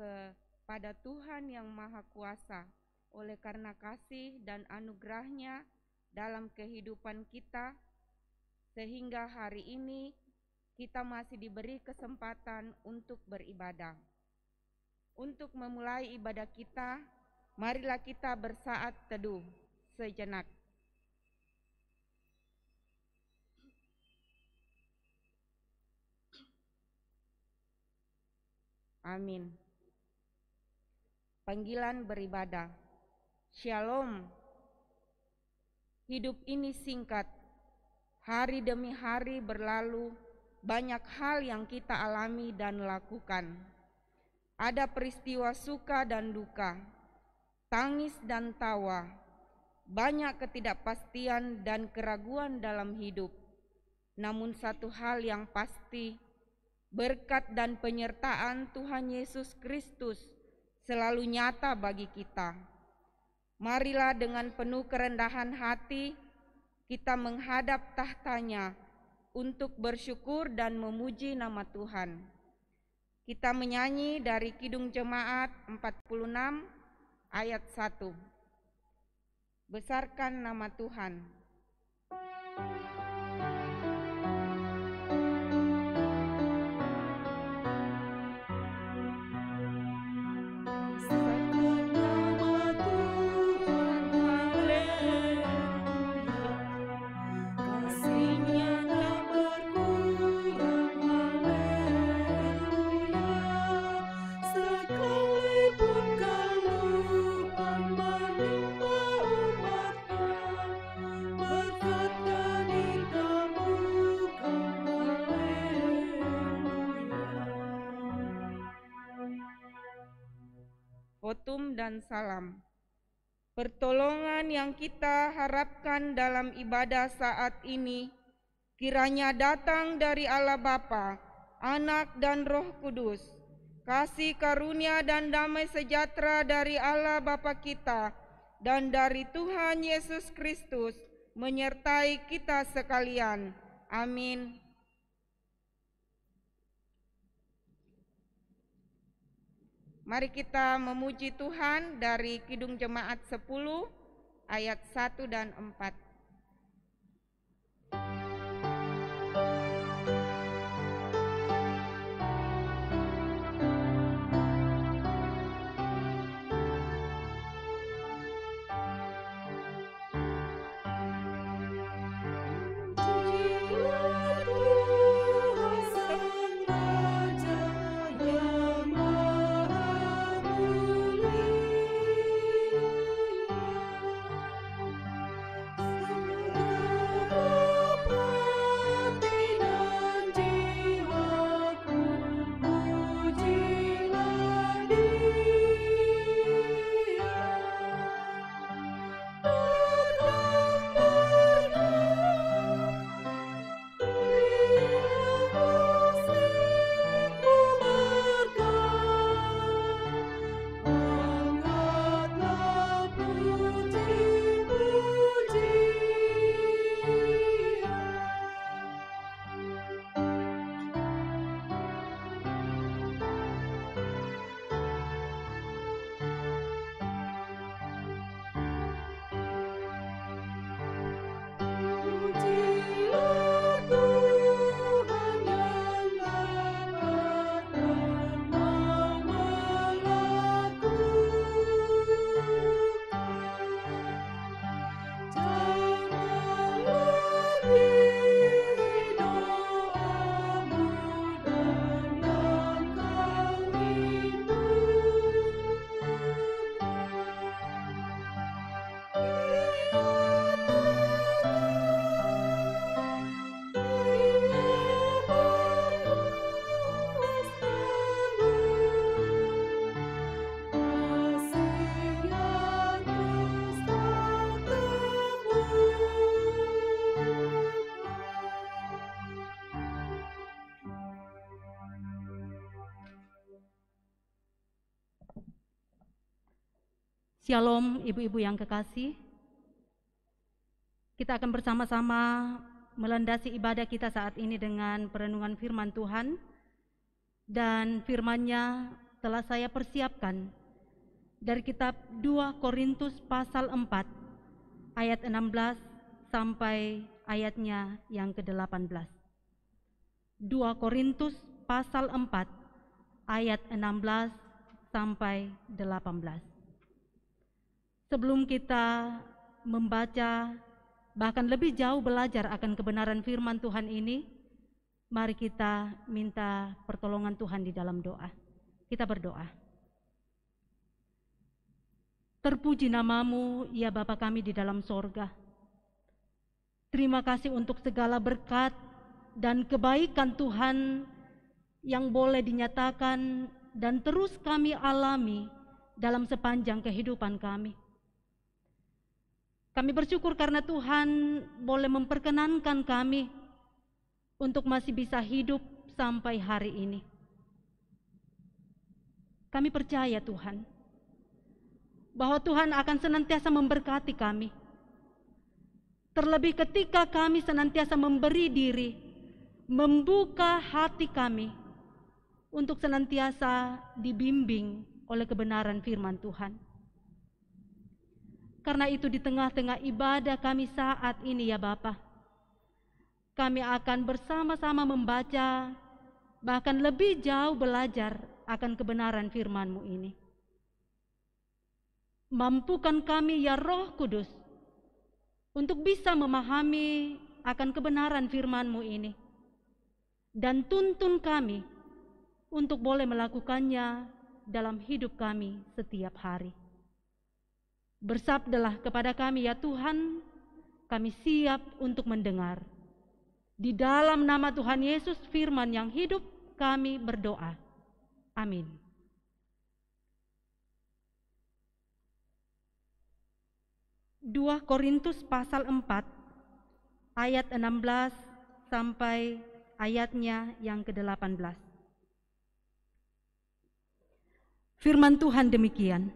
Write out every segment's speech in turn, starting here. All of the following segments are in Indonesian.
kepada Tuhan yang Maha Kuasa oleh karena kasih dan anugerah-Nya dalam kehidupan kita, sehingga hari ini kita masih diberi kesempatan untuk beribadah. Untuk memulai ibadah kita, marilah kita bersaat teduh sejenak. Amin. Panggilan beribadah. Shalom. Hidup ini singkat. Hari demi hari berlalu, banyak hal yang kita alami dan lakukan. Ada peristiwa suka dan duka, tangis dan tawa, banyak ketidakpastian dan keraguan dalam hidup. Namun satu hal yang pasti, berkat dan penyertaan Tuhan Yesus Kristus selalu nyata bagi kita. Marilah dengan penuh kerendahan hati kita menghadap tahtanya untuk bersyukur dan memuji nama Tuhan. Kita menyanyi dari Kidung Jemaat 46 ayat 1. Besarkan nama Tuhan. Khotum dan salam. Pertolongan yang kita harapkan dalam ibadah saat ini kiranya datang dari Allah Bapa, Anak dan Roh Kudus. Kasih karunia dan damai sejahtera dari Allah Bapa kita dan dari Tuhan Yesus Kristus menyertai kita sekalian. Amin. Mari kita memuji Tuhan dari Kidung Jemaat 10 ayat 1 dan 4. Shalom ibu-ibu yang kekasih. Kita akan bersama-sama melandasi ibadah kita saat ini dengan perenungan firman Tuhan. Dan firman-Nya telah saya persiapkan dari kitab 2 Korintus pasal 4 ayat 16 sampai ayatnya yang ke-18. 2 Korintus pasal 4 ayat 16 sampai 18. Sebelum kita membaca, bahkan lebih jauh belajar akan kebenaran firman Tuhan ini, mari kita minta pertolongan Tuhan di dalam doa. Kita berdoa. Terpuji namamu, ya Bapa kami di dalam sorga. Terima kasih untuk segala berkat dan kebaikan Tuhan yang boleh dinyatakan dan terus kami alami dalam sepanjang kehidupan kami. Kami bersyukur karena Tuhan boleh memperkenankan kami untuk masih bisa hidup sampai hari ini. Kami percaya Tuhan, bahwa Tuhan akan senantiasa memberkati kami. Terlebih ketika kami senantiasa memberi diri, membuka hati kami untuk senantiasa dibimbing oleh kebenaran firman Tuhan. Karena itu di tengah-tengah ibadah kami saat ini ya Bapa, kami akan bersama-sama membaca, bahkan lebih jauh belajar akan kebenaran firman-Mu ini. Mampukan kami ya Roh Kudus untuk bisa memahami akan kebenaran firman-Mu ini. Dan tuntun kami untuk boleh melakukannya dalam hidup kami setiap hari. Bersabdalah kepada kami ya Tuhan, kami siap untuk mendengar. Di dalam nama Tuhan Yesus firman yang hidup kami berdoa. Amin. Dua Korintus pasal 4 ayat 16 sampai ayatnya yang ke-18. Firman Tuhan demikian.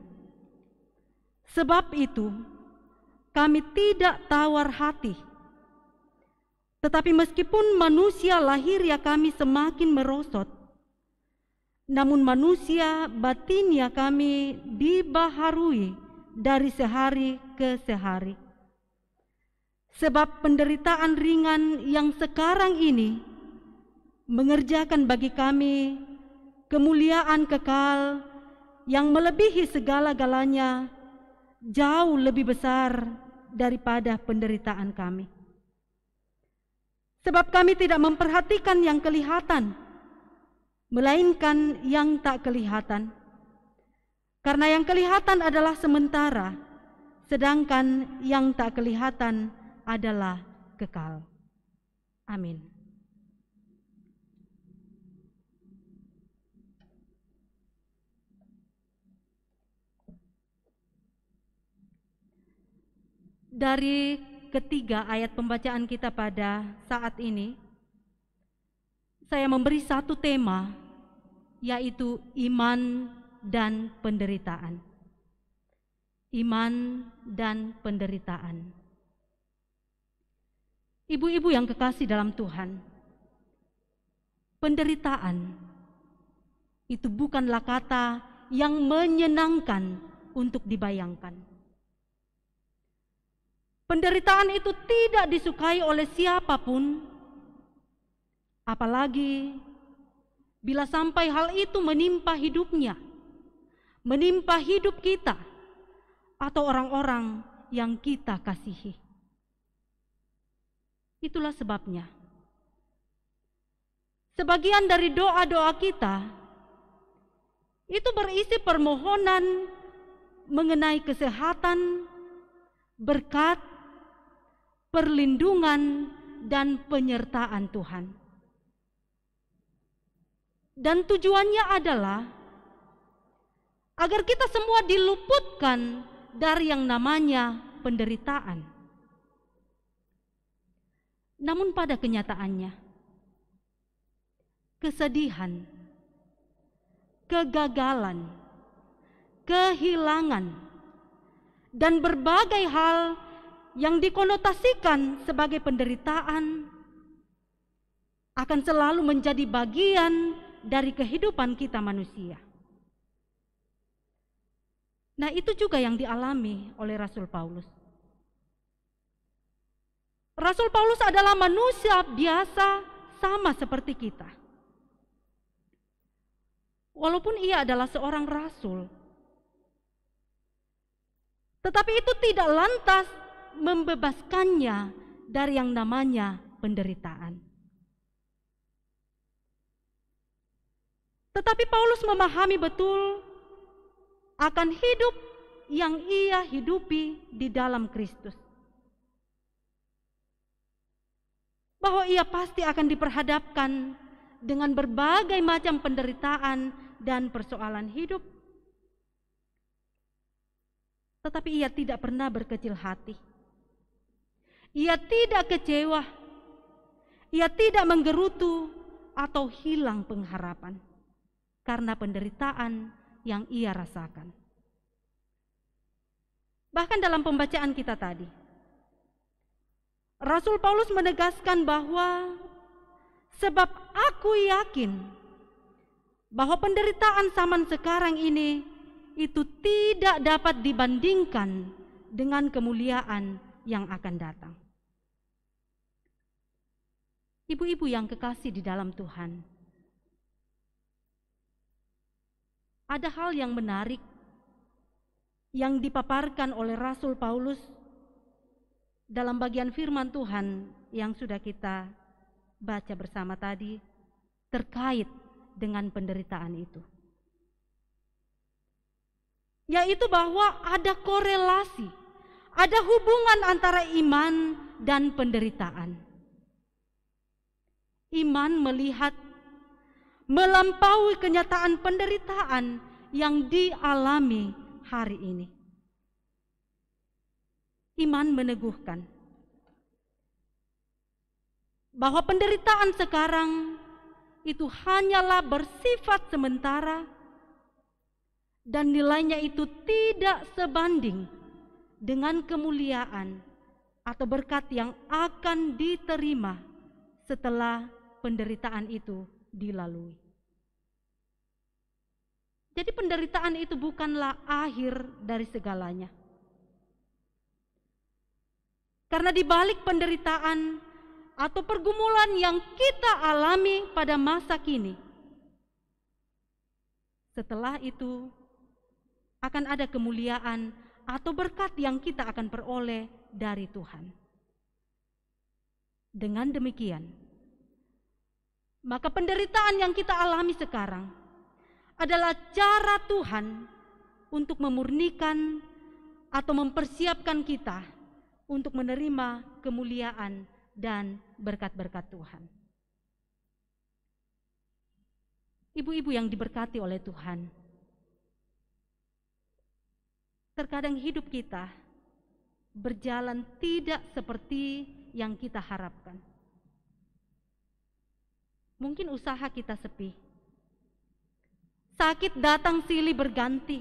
Sebab itu kami tidak tawar hati, tetapi meskipun manusia lahiriah kami semakin merosot, namun manusia batinia kami dibaharui dari sehari ke sehari. Sebab penderitaan ringan yang sekarang ini mengerjakan bagi kami kemuliaan kekal yang melebihi segala-galanya, jauh lebih besar daripada penderitaan kami. Sebab kami tidak memperhatikan yang kelihatan, melainkan yang tak kelihatan. Karena yang kelihatan adalah sementara, sedangkan yang tak kelihatan adalah kekal. Amin. Dari ketiga ayat pembacaan kita pada saat ini, saya memberi satu tema, yaitu iman dan penderitaan. Iman dan penderitaan. Ibu-ibu yang kekasih dalam Tuhan, penderitaan itu bukanlah kata yang menyenangkan untuk dibayangkan. Penderitaan itu tidak disukai oleh siapapun, apalagi bila sampai hal itu menimpa hidupnya, menimpa hidup kita, atau orang-orang yang kita kasihi. Itulah sebabnya, sebagian dari doa-doa kita itu berisi permohonan mengenai kesehatan, berkat, perlindungan, dan penyertaan Tuhan. Dan tujuannya adalah agar kita semua diluputkan dari yang namanya penderitaan. Namun pada kenyataannya, kesedihan, kegagalan, kehilangan, dan berbagai hal yang dikonotasikan sebagai penderitaan akan selalu menjadi bagian dari kehidupan kita manusia. Nah, itu juga yang dialami oleh Rasul Paulus. Rasul Paulus adalah manusia biasa sama seperti kita. Walaupun ia adalah seorang rasul, tetapi itu tidak lantas membebaskannya dari yang namanya penderitaan. Tetapi Paulus memahami betul akan hidup yang ia hidupi di dalam Kristus. Bahwa ia pasti akan diperhadapkan dengan berbagai macam penderitaan dan persoalan hidup. Tetapi ia tidak pernah berkecil hati. Ia tidak kecewa. Ia tidak menggerutu atau hilang pengharapan karena penderitaan yang ia rasakan. Bahkan dalam pembacaan kita tadi, Rasul Paulus menegaskan bahwa sebab aku yakin bahwa penderitaan zaman sekarang ini itu tidak dapat dibandingkan dengan kemuliaan yang akan datang. Ibu-ibu yang kekasih di dalam Tuhan, ada hal yang menarik yang dipaparkan oleh Rasul Paulus dalam bagian firman Tuhan yang sudah kita baca bersama tadi terkait dengan penderitaan itu. Yaitu bahwa ada korelasi, ada hubungan antara iman dan penderitaan. Iman melihat melampaui kenyataan penderitaan yang dialami hari ini. Iman meneguhkan bahwa penderitaan sekarang itu hanyalah bersifat sementara dan nilainya itu tidak sebanding dengan kemuliaan atau berkat yang akan diterima setelah penderitaan itu dilalui. Jadi penderitaan itu bukanlah akhir dari segalanya. Karena di balik penderitaan atau pergumulan yang kita alami pada masa kini, setelah itu akan ada kemuliaan atau berkat yang kita akan peroleh dari Tuhan. Dengan demikian, maka penderitaan yang kita alami sekarang adalah cara Tuhan untuk memurnikan atau mempersiapkan kita untuk menerima kemuliaan dan berkat-berkat Tuhan. Ibu-ibu yang diberkati oleh Tuhan, terkadang hidup kita berjalan tidak seperti yang kita harapkan. Mungkin usaha kita sepi, sakit datang silih berganti,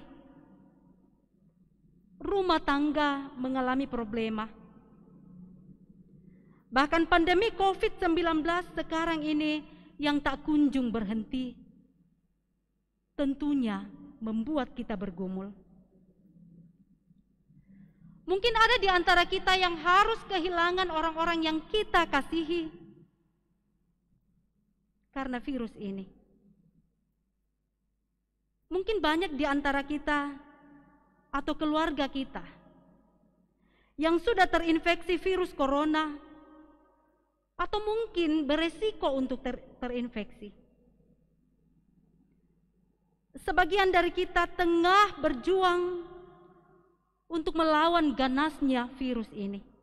rumah tangga mengalami problema. Bahkan pandemi COVID-19 sekarang ini yang tak kunjung berhenti, tentunya membuat kita bergumul. Mungkin ada di antara kita yang harus kehilangan orang-orang yang kita kasihi karena virus ini. Mungkin banyak di antara kita atau keluarga kita yang sudah terinfeksi virus corona atau mungkin beresiko untuk terinfeksi. Sebagian dari kita tengah berjuang untuk melawan ganasnya virus ini.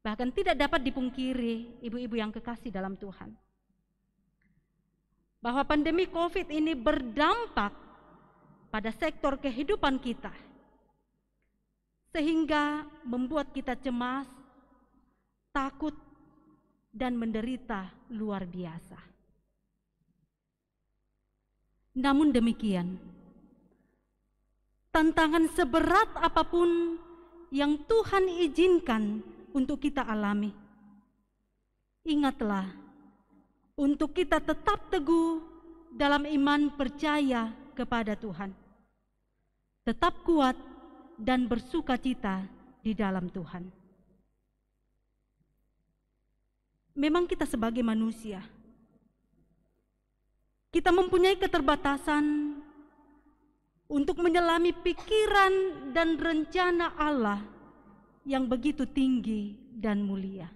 Bahkan tidak dapat dipungkiri, ibu-ibu yang kekasih dalam Tuhan, bahwa pandemi COVID ini berdampak pada sektor kehidupan kita, sehingga membuat kita cemas, takut, dan menderita luar biasa. Namun demikian, tantangan seberat apapun yang Tuhan izinkan untuk kita alami, ingatlah untuk kita tetap teguh dalam iman percaya kepada Tuhan. tetap kuat dan bersukacita di dalam Tuhan. Memang kita sebagai manusia, kita mempunyai keterbatasan untuk menyelami pikiran dan rencana Allah yang begitu tinggi dan mulia.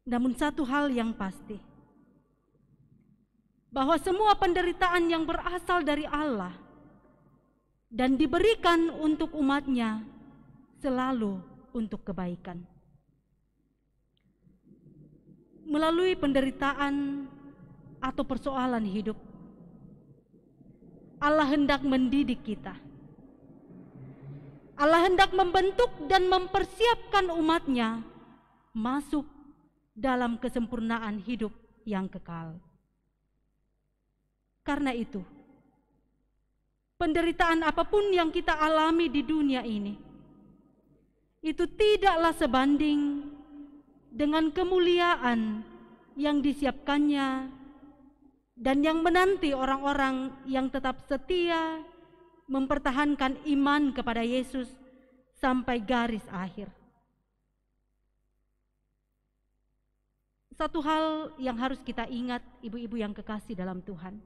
Namun satu hal yang pasti, bahwa semua penderitaan yang berasal dari Allah dan diberikan untuk umatnya selalu untuk kebaikan. Melalui penderitaan atau persoalan hidup, Allah hendak mendidik kita. Allah hendak membentuk dan mempersiapkan umatnya masuk dalam kesempurnaan hidup yang kekal. Karena itu, penderitaan apapun yang kita alami di dunia ini, itu tidaklah sebanding dengan kemuliaan yang disiapkannya dan yang menanti orang-orang yang tetap setia mempertahankan iman kepada Yesus sampai garis akhir. Satu hal yang harus kita ingat, ibu-ibu yang kekasih dalam Tuhan,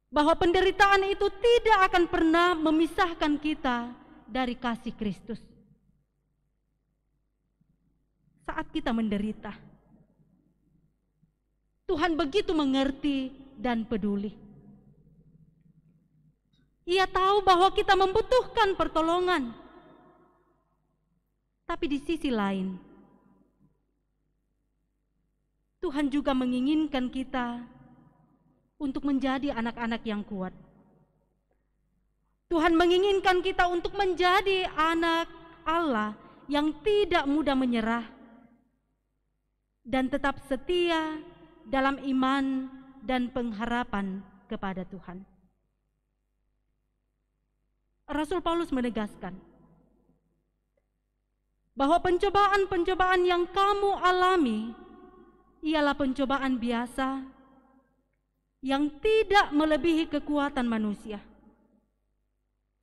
bahwa penderitaan itu tidak akan pernah memisahkan kita dari kasih Kristus. Saat kita menderita, Tuhan begitu mengerti dan peduli. Ia tahu bahwa kita membutuhkan pertolongan. Tapi di sisi lain, Tuhan juga menginginkan kita untuk menjadi anak-anak yang kuat. Tuhan menginginkan kita untuk menjadi anak Allah yang tidak mudah menyerah dan tetap setia dalam iman dan pengharapan kepada Tuhan. Rasul Paulus menegaskan bahwa pencobaan-pencobaan yang kamu alami ialah pencobaan biasa yang tidak melebihi kekuatan manusia.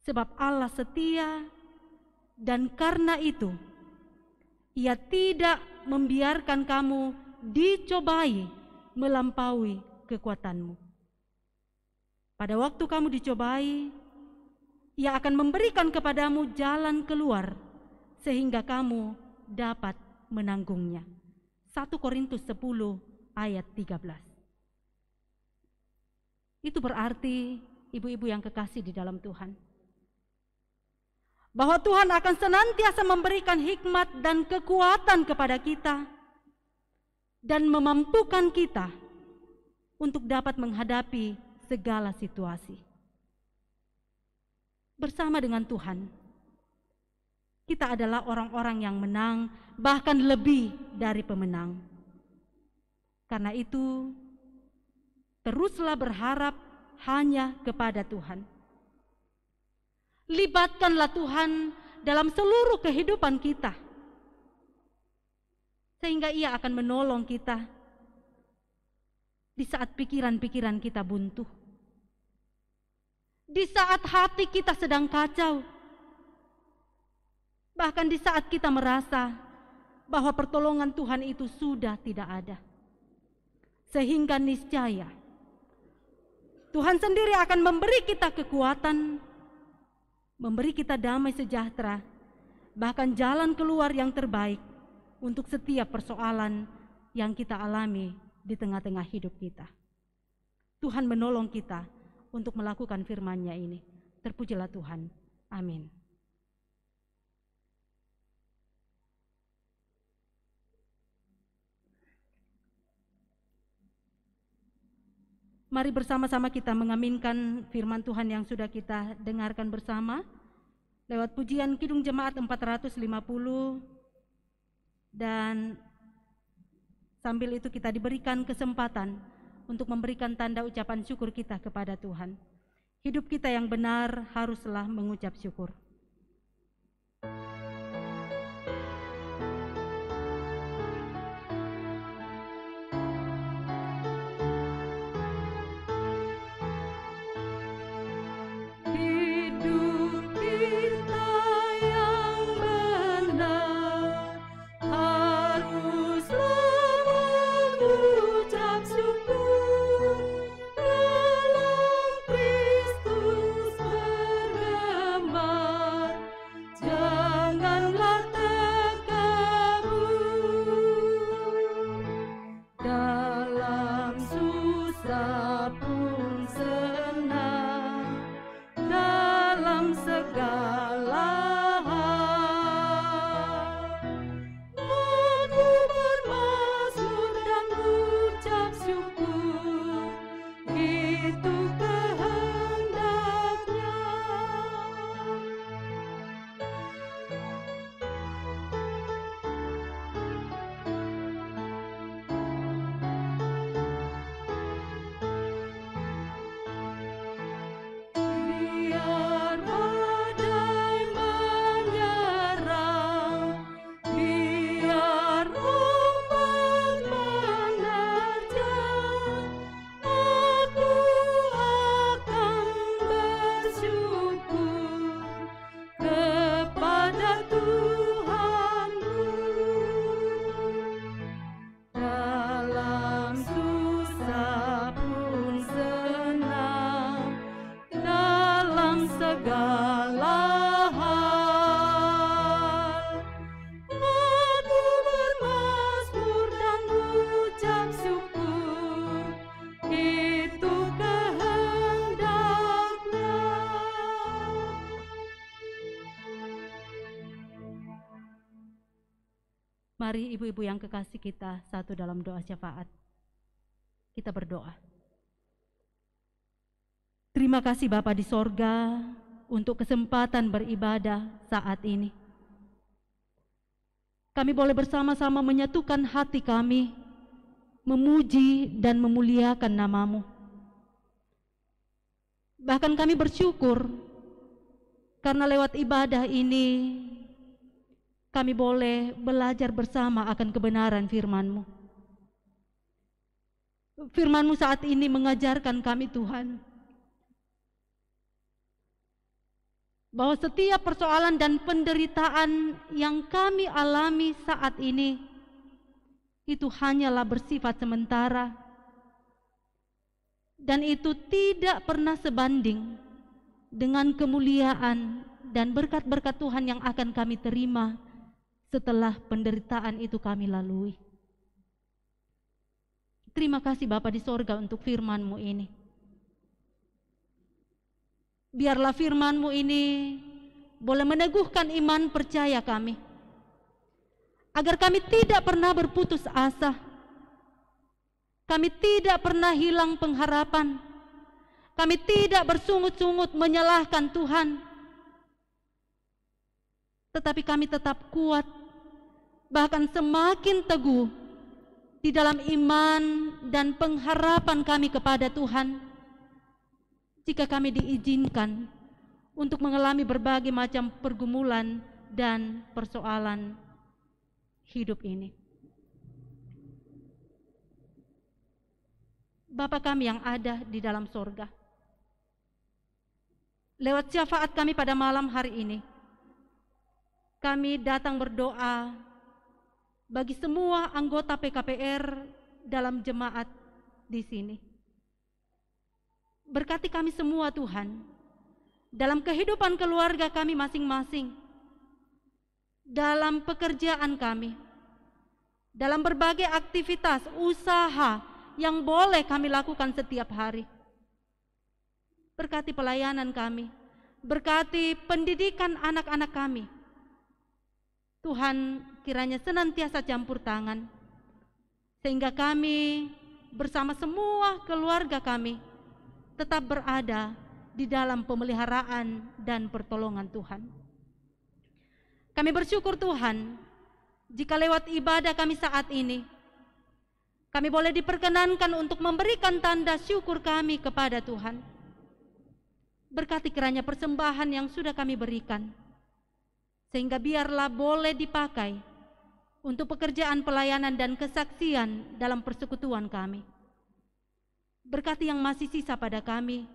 Sebab Allah setia dan karena itu Ia tidak membiarkan kamu dicobai melampaui kekuatanmu. Pada waktu kamu dicobai, Ia akan memberikan kepadamu jalan keluar sehingga kamu dapat menanggungnya. 1 Korintus 10 ayat 13. Itu berarti, ibu-ibu yang kekasih di dalam Tuhan, bahwa Tuhan akan senantiasa memberikan hikmat dan kekuatan kepada kita dan memampukan kita untuk dapat menghadapi segala situasi. Bersama dengan Tuhan, kita adalah orang-orang yang menang, bahkan lebih dari pemenang. Karena itu, teruslah berharap hanya kepada Tuhan. Libatkanlah Tuhan dalam seluruh kehidupan kita, sehingga Ia akan menolong kita di saat pikiran-pikiran kita buntu, di saat hati kita sedang kacau, bahkan di saat kita merasa bahwa pertolongan Tuhan itu sudah tidak ada. Sehingga niscaya Tuhan sendiri akan memberi kita kekuatan, memberi kita damai sejahtera, bahkan jalan keluar yang terbaik untuk setiap persoalan yang kita alami di tengah-tengah hidup kita. Tuhan menolong kita untuk melakukan firman-Nya ini. Terpujilah Tuhan. Amin. Mari bersama-sama kita mengaminkan firman Tuhan yang sudah kita dengarkan bersama lewat pujian Kidung Jemaat 450, dan sambil itu kita diberikan kesempatan untuk memberikan tanda ucapan syukur kita kepada Tuhan. Hidup kita yang benar haruslah mengucap syukur. Mari ibu-ibu yang kekasih kita satu dalam doa syafaat. Kita berdoa. Terima kasih Bapa di sorga untuk kesempatan beribadah saat ini. Kami boleh bersama-sama menyatukan hati kami, memuji dan memuliakan nama-Mu. Bahkan kami bersyukur karena lewat ibadah ini kami boleh belajar bersama akan kebenaran firman-Mu. Firman-Mu saat ini mengajarkan kami Tuhan, bahwa setiap persoalan dan penderitaan yang kami alami saat ini itu hanyalah bersifat sementara, dan itu tidak pernah sebanding dengan kemuliaan dan berkat-berkat Tuhan yang akan kami terima setelah penderitaan itu kami lalui. Terima kasih Bapa di sorga untuk firman-Mu ini. Biarlah firman-Mu ini boleh meneguhkan iman percaya kami, agar kami tidak pernah berputus asa, kami tidak pernah hilang pengharapan, kami tidak bersungut-sungut menyalahkan Tuhan, tetapi kami tetap kuat, bahkan semakin teguh di dalam iman dan pengharapan kami kepada Tuhan, jika kami diizinkan untuk mengalami berbagai macam pergumulan dan persoalan hidup ini. Bapa kami yang ada di dalam sorga, lewat syafaat kami pada malam hari ini, kami datang berdoa bagi semua anggota PKPR dalam jemaat di sini. Berkati kami semua Tuhan, dalam kehidupan keluarga kami masing-masing, dalam pekerjaan kami, dalam berbagai aktivitas usaha yang boleh kami lakukan setiap hari. Berkati pelayanan kami, berkati pendidikan anak-anak kami. Tuhan kiranya senantiasa campur tangan, sehingga kami bersama semua keluarga kami tetap berada di dalam pemeliharaan dan pertolongan Tuhan. Kami bersyukur Tuhan, jika lewat ibadah kami saat ini, kami boleh diperkenankan untuk memberikan tanda syukur kami kepada Tuhan. Berkati kiranya persembahan yang sudah kami berikan, sehingga biarlah boleh dipakai untuk pekerjaan pelayanan dan kesaksian dalam persekutuan kami. Berkati yang masih sisa pada kami,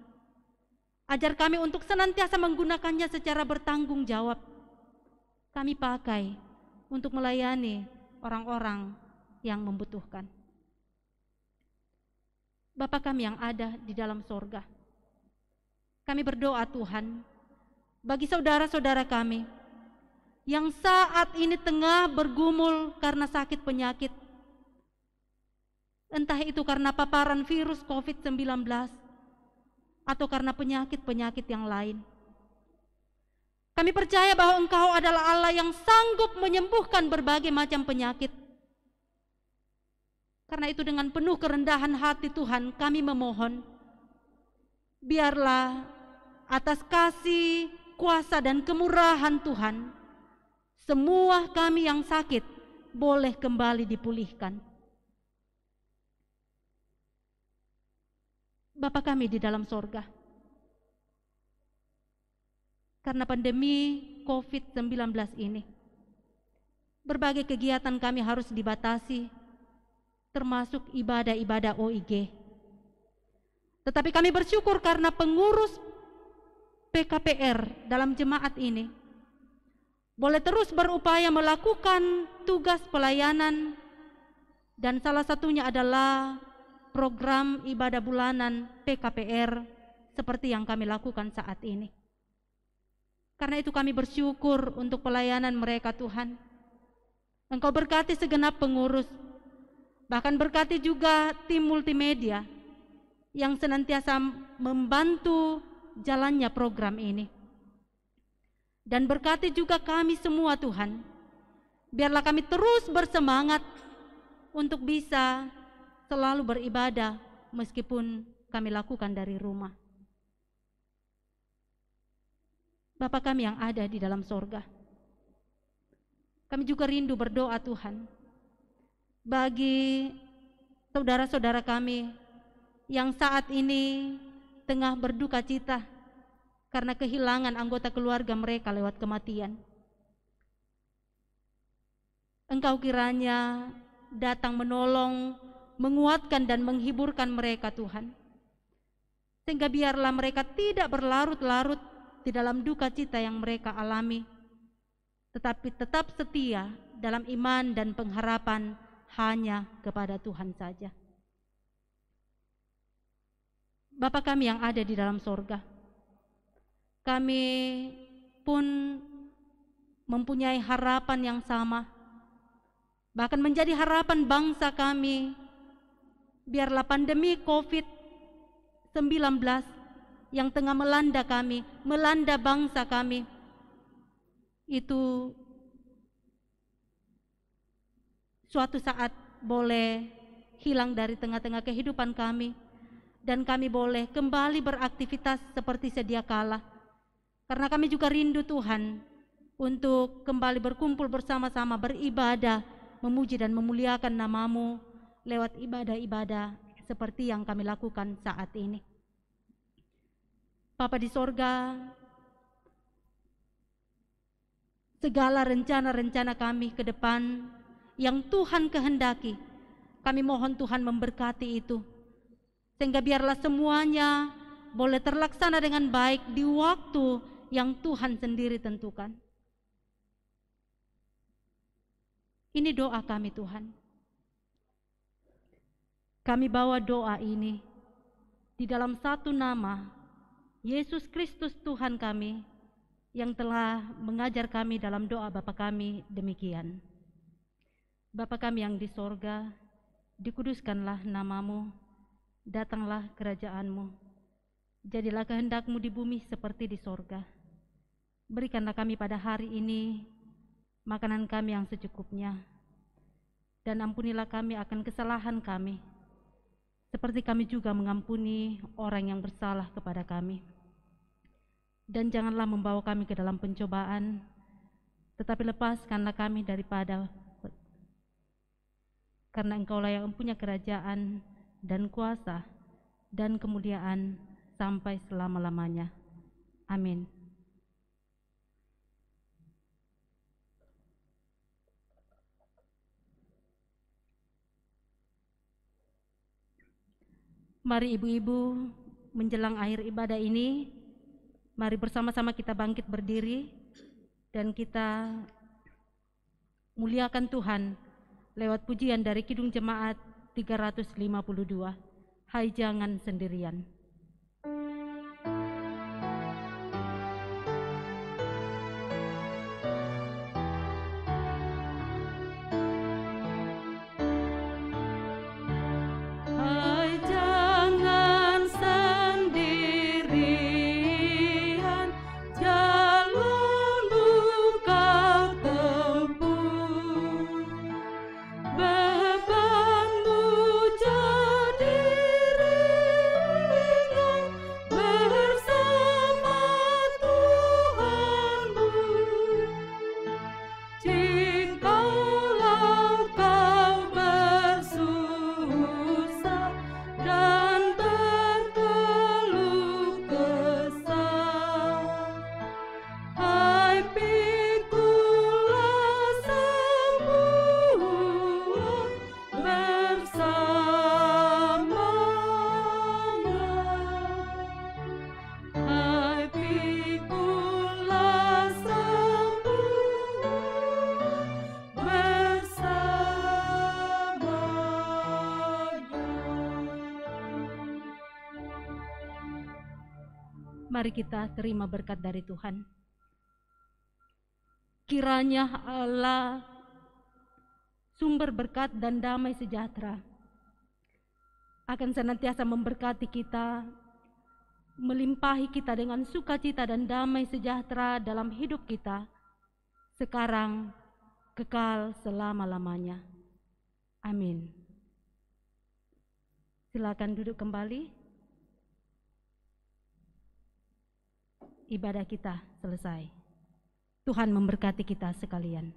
ajar kami untuk senantiasa menggunakannya secara bertanggung jawab. Kami pakai untuk melayani orang-orang yang membutuhkan. Bapa kami yang ada di dalam sorga, kami berdoa Tuhan, bagi saudara-saudara kami yang saat ini tengah bergumul karena sakit penyakit, entah itu karena paparan virus COVID-19 atau karena penyakit-penyakit yang lain. Kami percaya bahwa Engkau adalah Allah yang sanggup menyembuhkan berbagai macam penyakit. Karena itu dengan penuh kerendahan hati Tuhan kami memohon, biarlah atas kasih, kuasa dan kemurahan Tuhan, semua kami yang sakit boleh kembali dipulihkan. Bapa kami di dalam sorga, karena pandemi COVID-19 ini, berbagai kegiatan kami harus dibatasi, termasuk ibadah-ibadah OIG. Tetapi kami bersyukur karena pengurus PKPR dalam jemaat ini boleh terus berupaya melakukan tugas pelayanan, dan salah satunya adalah program ibadah bulanan PKPR seperti yang kami lakukan saat ini. Karena itu kami bersyukur untuk pelayanan mereka Tuhan. Engkau berkati segenap pengurus, bahkan berkati juga tim multimedia yang senantiasa membantu jalannya program ini. Dan berkati juga kami semua Tuhan, Biarlah kami terus bersemangat untuk bisa selalu beribadah meskipun kami lakukan dari rumah. Bapa kami yang ada di dalam sorga, kami juga rindu berdoa Tuhan bagi saudara-saudara kami yang saat ini tengah berduka cita karena kehilangan anggota keluarga mereka lewat kematian. Engkau kiranya datang menolong, menguatkan dan menghiburkan mereka Tuhan, sehingga biarlah mereka tidak berlarut-larut di dalam duka cita yang mereka alami, tetapi tetap setia dalam iman dan pengharapan hanya kepada Tuhan saja. Bapa kami yang ada di dalam sorga, kami pun mempunyai harapan yang sama, bahkan menjadi harapan bangsa kami. Biarlah pandemi COVID-19 yang tengah melanda kami, melanda bangsa kami, itu suatu saat boleh hilang dari tengah-tengah kehidupan kami, dan kami boleh kembali beraktivitas seperti sedia kala. Karena kami juga rindu Tuhan untuk kembali berkumpul bersama-sama, beribadah, memuji dan memuliakan nama-Mu lewat ibadah-ibadah seperti yang kami lakukan saat ini. Bapa di sorga, segala rencana-rencana kami ke depan yang Tuhan kehendaki, kami mohon Tuhan memberkati itu, sehingga biarlah semuanya boleh terlaksana dengan baik di waktu yang Tuhan sendiri tentukan. Ini doa kami Tuhan. Kami bawa doa ini di dalam satu nama, Yesus Kristus Tuhan kami, yang telah mengajar kami dalam doa Bapa kami demikian. Bapa kami yang di sorga, dikuduskanlah nama-Mu, datanglah kerajaan-Mu, jadilah kehendak-Mu di bumi seperti di sorga. Berikanlah kami pada hari ini makanan kami yang secukupnya, dan ampunilah kami akan kesalahan kami, seperti kami juga mengampuni orang yang bersalah kepada kami. Dan janganlah membawa kami ke dalam pencobaan, tetapi lepaskanlah kami daripada, karena Engkaulah yang mempunyai kerajaan dan kuasa dan kemuliaan sampai selama-lamanya. Amin. Mari ibu-ibu, menjelang akhir ibadah ini, mari bersama-sama kita bangkit berdiri dan kita muliakan Tuhan lewat pujian dari Kidung Jemaat 352, Hai Jangan Sendirian. Mari kita terima berkat dari Tuhan. Kiranya Allah, sumber berkat dan damai sejahtera, akan senantiasa memberkati kita, melimpahi kita dengan sukacita dan damai sejahtera dalam hidup kita, sekarang kekal selama-lamanya. Amin. Silakan duduk kembali. Ibadah kita selesai. Tuhan memberkati kita sekalian.